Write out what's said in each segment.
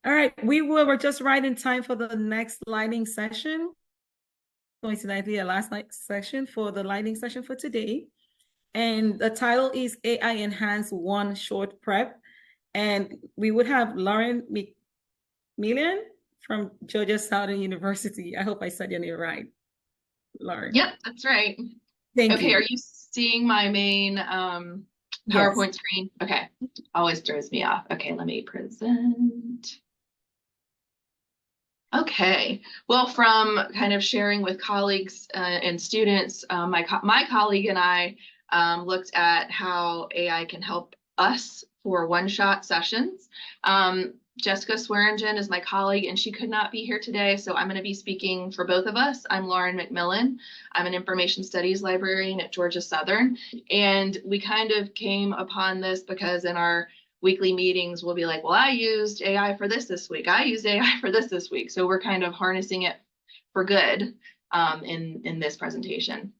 All right, we're just right in time for the next lighting session. Coincidentally, the last night session for the lighting session for today. And the title is AI Enhanced One Short Prep. And we would have Lauren McMillan from Georgia Southern University. I hope I said your name right, Lauren. Yep, that's right. Thank Okay, are you. you seeing my main Yes. PowerPoint screen? Okay, always throws me off. Okay, let me present. Okay, well, from kind of sharing with colleagues and students, my colleague and I looked at how AI can help us for one-shot sessions. Jessica Swearingen is my colleague, and she could not be here today, so I'm going to be speaking for both of us. I'm Lauren McMillan. I'm an information studies librarian at Georgia Southern, and we kind of came upon this because in our weekly meetings we'll be like, well, I used AI for this week. I used AI for this week. So we're kind of harnessing it for good in this presentation.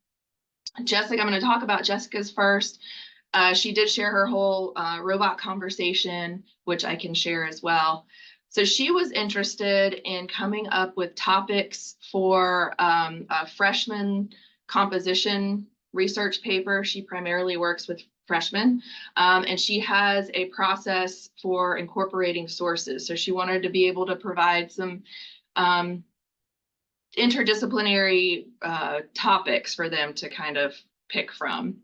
Jessica, I'm going to talk about Jessica's first. She did share her whole robot conversation, which I can share as well. So she was interested in coming up with topics for a freshman composition research paper. She primarily works with freshmen, and she has a process for incorporating sources. So she wanted to be able to provide some interdisciplinary topics for them to kind of pick from.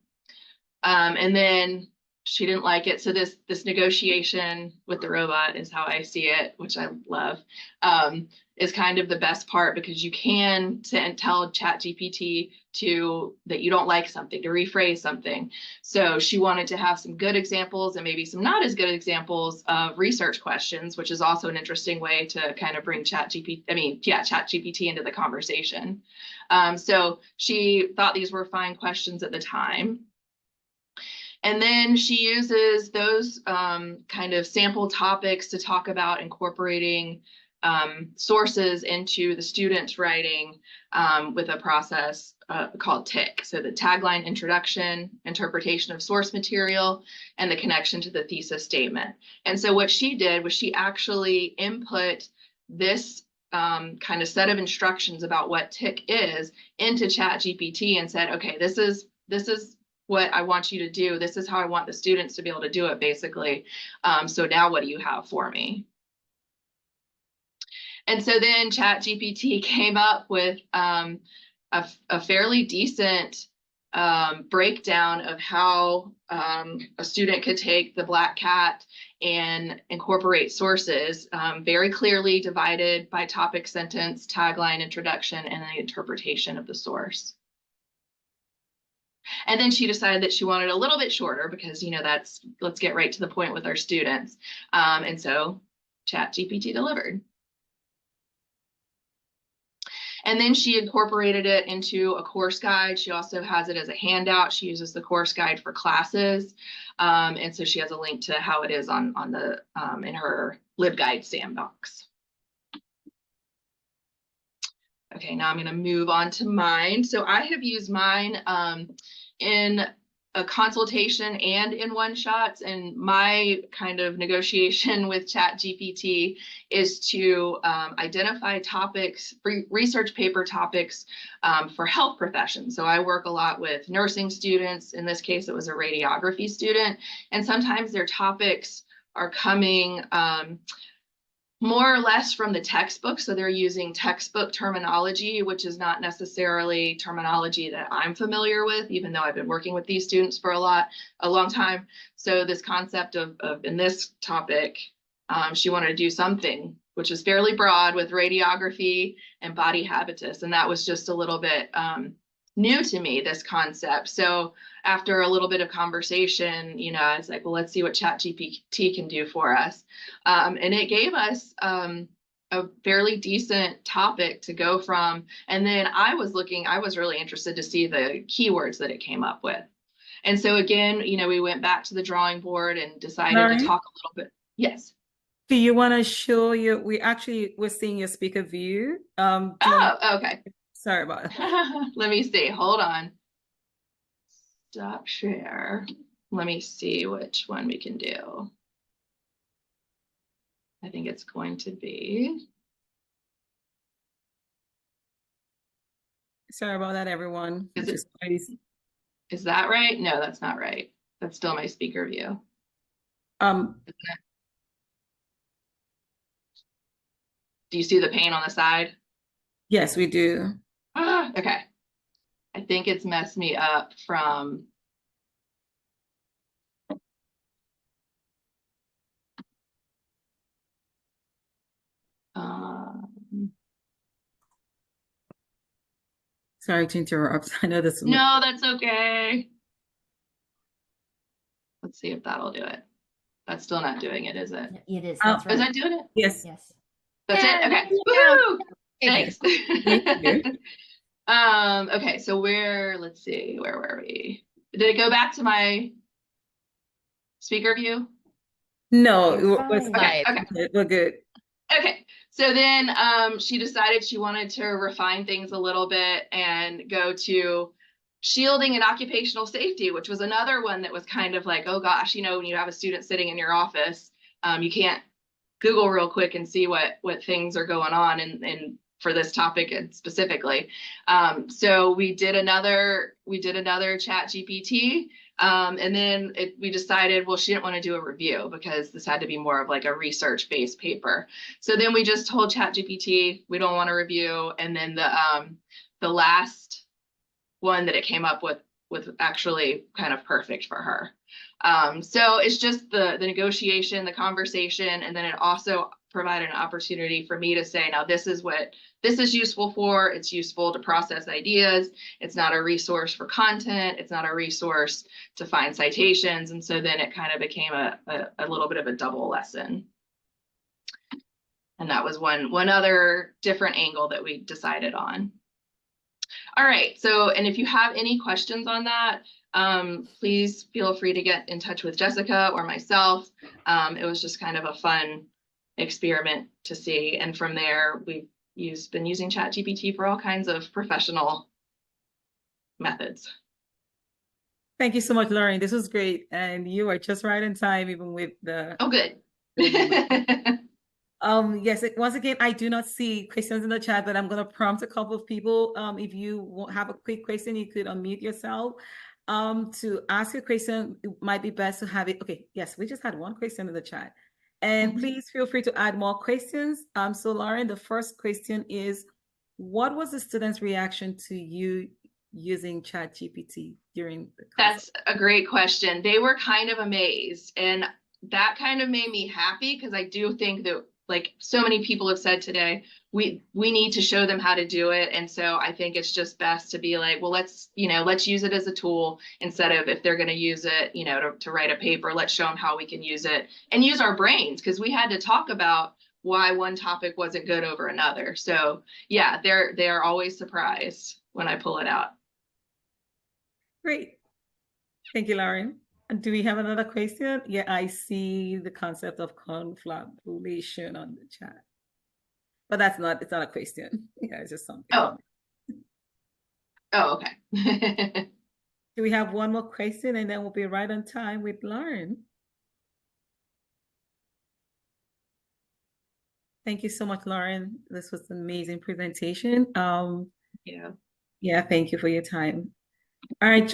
And then she didn't like it. So this negotiation with the robot is how I see it, which I love, is kind of the best part because you can tell ChatGPT that you don't like something, to rephrase something. So she wanted to have some good examples and maybe some not as good examples of research questions, which is also an interesting way to kind of bring ChatGPT into the conversation. So she thought these were fine questions at the time. And then she uses those kind of sample topics to talk about incorporating sources into the student's writing with a process called TIC. So the tagline, introduction, interpretation of source material, and the connection to the thesis statement. And so what she did was she actually input this kind of set of instructions about what TIC is into ChatGPT and said, okay, this is what I want you to do. This is how I want the students to be able to do it, basically. So now what do you have for me? And so then ChatGPT came up with a fairly decent breakdown of how a student could take the black cat and incorporate sources, very clearly divided by topic, sentence, tagline, introduction, and the interpretation of the source. And then she decided that she wanted a little bit shorter because, let's get right to the point with our students. And so ChatGPT delivered. And then she incorporated it into a course guide. She also has it as a handout. She uses the course guide for classes. And so she has a link to how it is on the in her LibGuide sandbox. Okay, now I'm going to move on to mine. So I have used mine in a consultation and in one-shots, and my kind of negotiation with ChatGPT is to identify topics, research paper topics for health professions. So I work a lot with nursing students. In this case, it was a radiography student, and sometimes their topics are coming more or less from the textbook. So they're using textbook terminology, which is not necessarily terminology that I'm familiar with, even though I've been working with these students for a long time. So this concept of in this topic, she wanted to do something which is fairly broad with radiography and body habitus. And that was just a little bit new to me, this concept. So after a little bit of conversation, I was like, well, let's see what ChatGPT can do for us. And it gave us a fairly decent topic to go from. And then I was really interested to see the keywords that it came up with. And so again, we went back to the drawing board and decided to Lauren, talk a little bit. Yes. do you want to show you? We're seeing your speaker view. Do you want Oh, okay. Sorry about it. Let me see. Hold on. Stop share. Let me see which one we can do. I think it's going to be. Sorry about that, everyone. Is that right? No, that's not right. That's still my speaker view. Do you see the pane on the side? Yes, we do. Okay. I think it's messed me up from. Sorry to interrupt. I know this. No, that's okay. Let's see if that'll do it. That's still not doing it, is it? It is. That's right. Is that doing it? Yes. Yes. That's it? Okay. Woo! Thanks. Okay, so let's see, where were we? Did it go back to my speaker view? No, Okay. We're good. Okay, so then she decided she wanted to refine things a little bit and go to shielding and occupational safety, which was another one that was kind of like, oh gosh, when you have a student sitting in your office, you can't Google real quick and see what things are going on and for this topic specifically. So we did another chat GPT. And then we decided, well, she didn't want to do a review because this had to be more of like a research-based paper. So then we just told ChatGPT we don't want to review. And then the last one that it came up with was actually kind of perfect for her. So it's just the negotiation, the conversation, and then it also provided an opportunity for me to say, now this is what this is useful for. It's useful to process ideas. It's not a resource for content. It's not a resource to find citations. And so then it kind of became a little bit of a double lesson. And that was one other different angle that we decided on. All right, so, and if you have any questions on that, please feel free to get in touch with Jessica or myself. It was just kind of a fun experiment to see. And from there, we've been using ChatGPT for all kinds of professional methods. Thank you so much, Lauren. This was great. And you are just right in time, even with the... Oh, good. Yes, once again, I do not see questions in the chat, but I'm going to prompt a couple of people. If you have a quick question, you could unmute yourself. To ask a question, it might be best to have it. Okay, yes, we just had one question in the chat. And please feel free to add more questions. So Lauren, the first question is, what was the student's reaction to you using ChatGPT during the class? That's a great question. They were kind of amazed, and that kind of made me happy because I do think that, like so many people have said today, we need to show them how to do it. And so I think it's just best to be like, well, let's use it as a tool instead of, if they're going to use it, to write a paper, let's show them how we can use it and use our brains, because we had to talk about why one topic wasn't good over another. So yeah, they are always surprised when I pull it out. Great. Thank you, Lauren. Do we have another question? Yeah, I see the concept of confabulation on the chat. But it's not a question. Yeah, it's just something. Oh, okay. Do we have one more question and then we'll be right on time with Lauren? Thank you so much, Lauren. This was an amazing presentation. Yeah. Yeah, thank you for your time. All right.